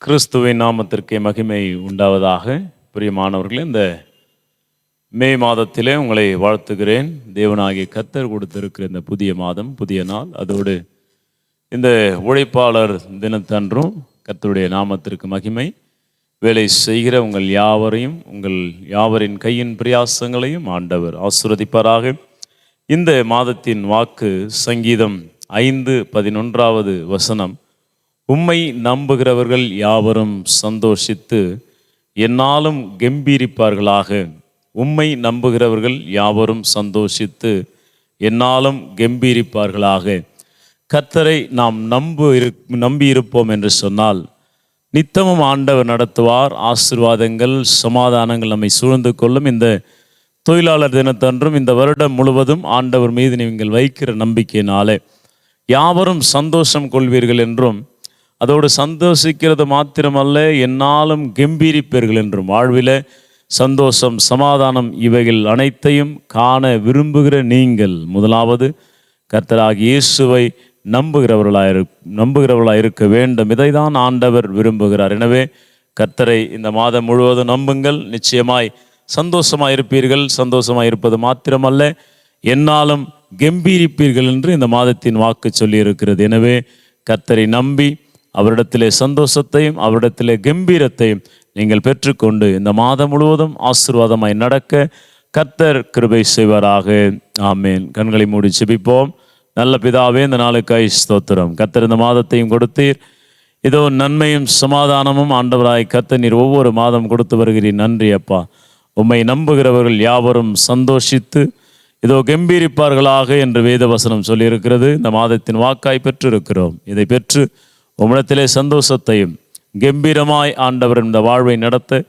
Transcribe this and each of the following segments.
கிறிஸ்துவின் நாமத்திற்கு மகிமை உண்டாவதாக. பிரியமானவர்களே, இந்த மே மாதத்திலே உங்களை வாழ்த்துகிறேன். தேவனாகிய கர்த்தர் கொடுத்திருக்கிற இந்த புதிய மாதம், புதிய நாள், அதோடு இந்த உழைப்பாளர் தினத்தன்றும் கர்த்தருடைய நாமத்திற்கு மகிமை. வேலை செய்கிற உங்கள் யாவரையும், உங்கள் யாவரின் கையின் பிரயாசங்களையும் ஆண்டவர் ஆசீர்வதிப்பாராக. இந்த மாதத்தின் வாக்கு சங்கீதம் 5:11 உம்மை நம்புகிறவர்கள் யாவரும் சந்தோஷித்து என்னாலும் கெம்பீரிப்பார்களாக. உம்மை நம்புகிறவர்கள் யாவரும் சந்தோஷித்து என்னாலும் கெம்பீரிப்பார்களாக. கர்த்தரை நாம் நம்பியிருப்போம் என்று சொன்னால் நித்தமும் ஆண்டவர் நடத்துவார். ஆசீர்வாதங்கள், சமாதானங்கள் நம்மை சூழ்ந்து கொள்ளும். இந்த தொழிலாளர் தினத்தன்றும் இந்த வருடம் முழுவதும் ஆண்டவர் மீது நீங்கள் வைக்கிற நம்பிக்கையினாலே யாவரும் சந்தோஷம் கொள்வீர்கள் என்றும், அதோடு சந்தோஷிக்கிறது மாத்திரமல்ல, என்னாலும் கெம்பீரிப்பீர்கள் என்றும், வாழ்வில் சந்தோஷம், சமாதானம் இவைகள் அனைத்தையும் காண விரும்புகிற நீங்கள் முதலாவது கர்த்தராகிய இயேசுவை நம்புகிறவர்களாக இருக்க வேண்டும். இதைதான் ஆண்டவர் விரும்புகிறார். எனவே கர்த்தரை இந்த மாதம் முழுவதும் நம்புங்கள். நிச்சயமாய் சந்தோஷமாக இருப்பீர்கள். சந்தோஷமாக இருப்பது மாத்திரமல்ல, என்னாலும் கெம்பீரிப்பீர்கள் என்று இந்த மாதத்தின் வாக்கு சொல்லி இருக்கிறது. எனவே கர்த்தரை நம்பி அவரிடத்திலே சந்தோஷத்தையும் அவரிடத்திலே கம்பீரத்தையும் நீங்கள் பெற்றுக்கொண்டு இந்த மாதம் முழுவதும் ஆசீர்வாதமாய் நடக்க கர்த்தர் கிருபை செய்வாராக. ஆமேன். கண்களை மூடி ஜெபிப்போம். நல்ல பிதாவே, இந்த நாளுக்காய் ஸ்தோத்திரம். கர்த்தர் இந்த மாதத்தையும் கொடுத்தீர். இதோ நன்மையும் சமாதானமும் ஆண்டவராய் கர்த்தர் நீர் ஒவ்வொரு மாதம் கொடுத்து வருகிறீர். நன்றி அப்பா. உம்மை நம்புகிறவர்கள் யாவரும் சந்தோஷித்து இதோ கம்பீரிப்பார்களாக என்று வேத வசனம் சொல்லியிருக்கிறது. இந்த மாதத்தின் வாக்காய் பெற்றிருக்கிறோம். இதை பெற்று உம்மிடத்திலே சந்தோஷத்தையும் கம்பீரமாய் ஆண்டவர் இந்த வாழ்வை நடத்த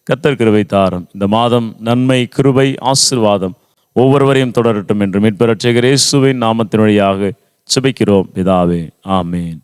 கர்த்தர் கிருபை தாரும். இந்த மாதம் நன்மை, கிருபை, ஆசீர்வாதம் ஒவ்வொருவரையும் தொடரட்டும் என்று மீட்பர் இரட்சகர் இயேசுவின் நாமத்தின் வழியாக ஜெபிக்கிறோம் பிதாவே. ஆமேன்.